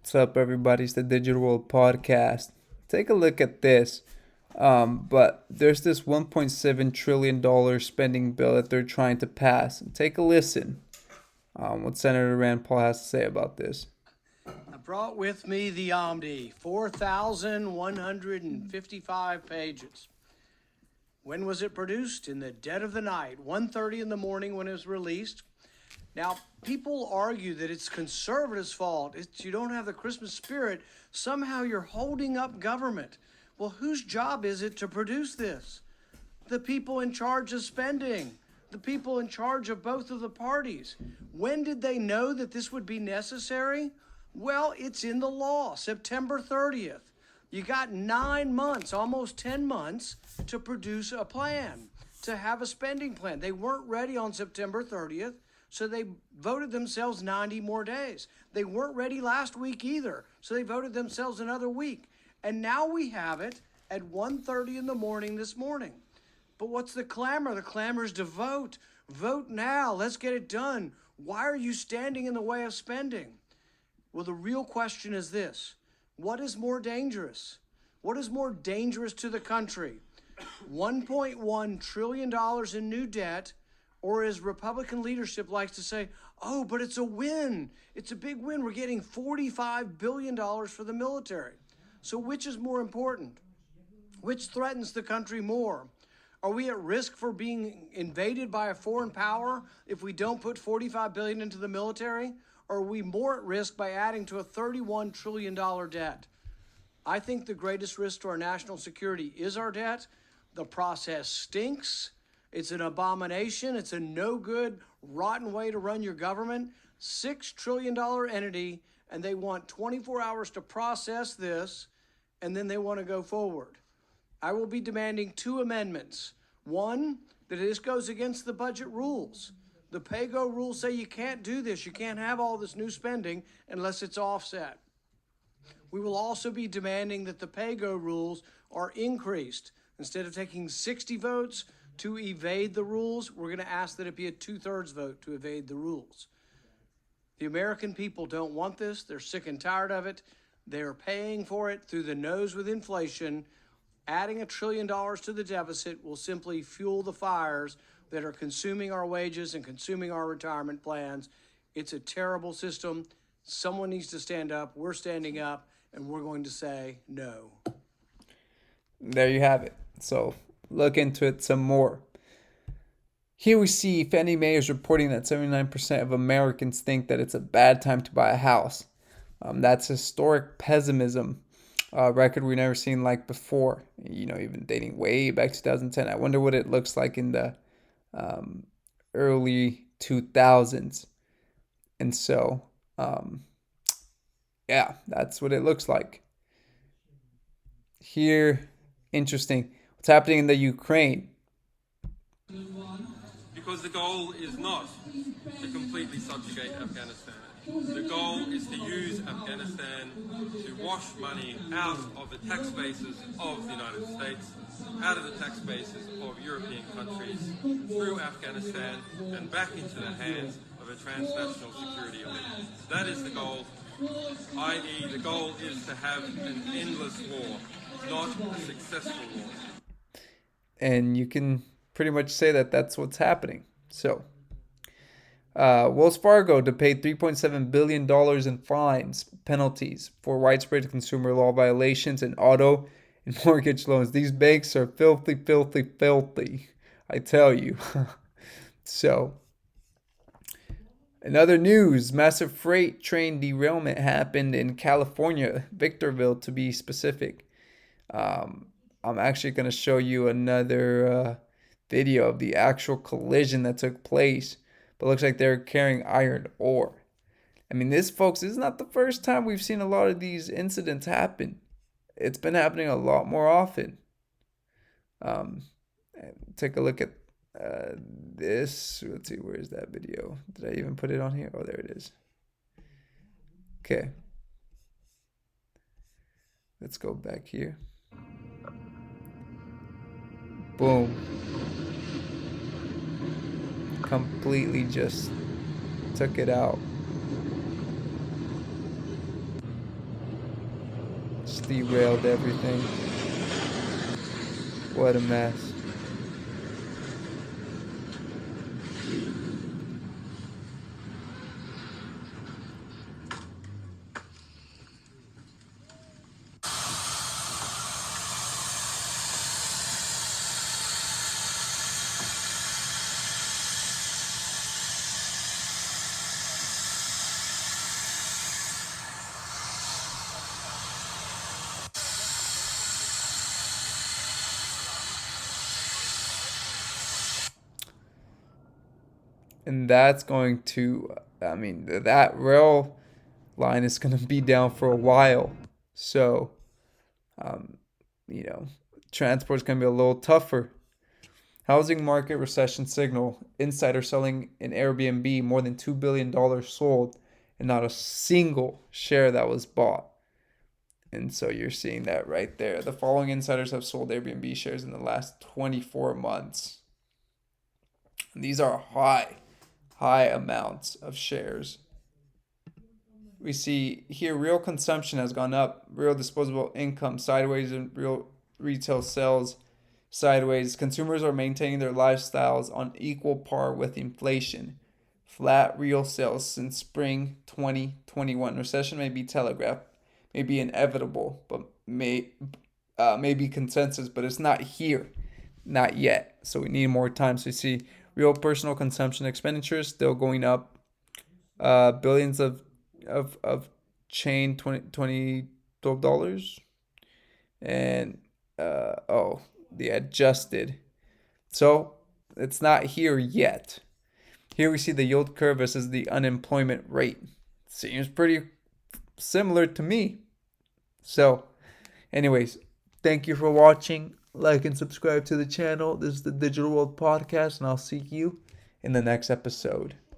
What's up, everybody? It's the Digital World Podcast. Take a look at this. But there's this $1.7 trillion spending bill that they're trying to pass. Take a listen. What Senator Rand Paul has to say about this. I brought with me the Omni, 4,155 pages. When was it produced? In the dead of the night, 1:30 in the morning when it was released. Now, people argue that it's conservatives' fault. You don't have the Christmas spirit. Somehow you're holding up government. Well, whose job is it to produce this? The people in charge of spending, the people in charge of both of the parties. When did they know that this would be necessary? Well, it's in the law, September 30th. You got 9 months, almost 10 months, to produce a plan, to have a spending plan. They weren't ready on September 30th, so they voted themselves 90 more days. They weren't ready last week either, so they voted themselves another week. And now we have it at 1:30 in the morning this morning. But what's the clamor? The clamor is to vote. Vote now. Let's get it done. Why are you standing in the way of spending? Well, the real question is this. What is more dangerous? What is more dangerous to the country? $1.1 trillion in new debt, or as Republican leadership likes to say, oh, but it's a win. It's a big win. We're getting $45 billion for the military. So which is more important? Which threatens the country more? Are we at risk for being invaded by a foreign power if we don't put $45 billion into the military? Or are we more at risk by adding to a $31 trillion debt? I think the greatest risk to our national security is our debt. The process stinks. It's an abomination. It's a no good, rotten way to run your government. $6 trillion entity, and they want 24 hours to process this, and then they want to go forward. I will be demanding 2 amendments. One, that this goes against the budget rules. The PAYGO rules say you can't do this. You can't have all this new spending unless it's offset. We will also be demanding that the PAYGO rules are increased. Instead of taking 60 votes to evade the rules, we're going to ask that it be a 2/3 vote to evade the rules. The American people don't want this. They're sick and tired of it. They're paying for it through the nose with inflation. Adding $1 trillion to the deficit will simply fuel the fires that are consuming our wages and consuming our retirement plans. It's a terrible system. Someone needs to stand up. We're standing up, and we're going to say no. There you have it. So look into it some more. Here we see Fannie Mae is reporting that 79% of Americans think that it's a bad time to buy a house. That's historic pessimism, record we've never seen like before. Even dating way back to 2010. I wonder what it looks like in the early 2000s. And so, yeah, that's what it looks like. Here, interesting. What's happening in the Ukraine? Because the goal is not to completely subjugate Afghanistan. The goal is to use Afghanistan to wash money out of the tax bases of the United States, out of the tax bases of European countries, through Afghanistan and back into the hands of a transnational security elite. That is the goal, i.e. the goal is to have an endless war, not a successful war. And you can pretty much say that that's what's happening. So, Wells Fargo to pay $3.7 billion in fines, penalties for widespread consumer law violations and auto and mortgage loans. These banks are filthy, filthy, filthy. I tell you. So, in other news, massive freight train derailment happened in California, Victorville to be specific. I'm actually going to show you another video of the actual collision that took place. But it looks like they're carrying iron ore. I mean, this is not the first time we've seen a lot of these incidents happen. It's been happening a lot more often. Take a look at this. Let's see, where's that video? Did I even put it on here? Oh, there it is. Okay. Let's go back here. Boom. Completely just took it out. just derailed everything. What a mess. And that's going to, that rail line is going to be down for a while. So, um, you know, transport's going to be a little tougher. Housing market recession signal. Insider selling in Airbnb, more than $2 billion sold, and not a single share that was bought. And so you're seeing that right there. The following insiders have sold Airbnb shares in the last 24 months. And these are high amounts of shares. We see here real consumption has gone up, real disposable income sideways, and real retail sales sideways. Consumers are maintaining their lifestyles on equal par with inflation. Flat real sales since spring 2021. Recession may be telegraphed, may be inevitable, but may be consensus, but it's not here, not yet. So we need more time. So you see real personal consumption expenditures still going up. Billions of chain $12. And the adjusted. So it's not here yet. Here we see the yield curve versus the unemployment rate. Seems pretty similar to me. So anyways, thank you for watching. Like and subscribe to the channel. This is the Digital World Podcast, and I'll see you in the next episode.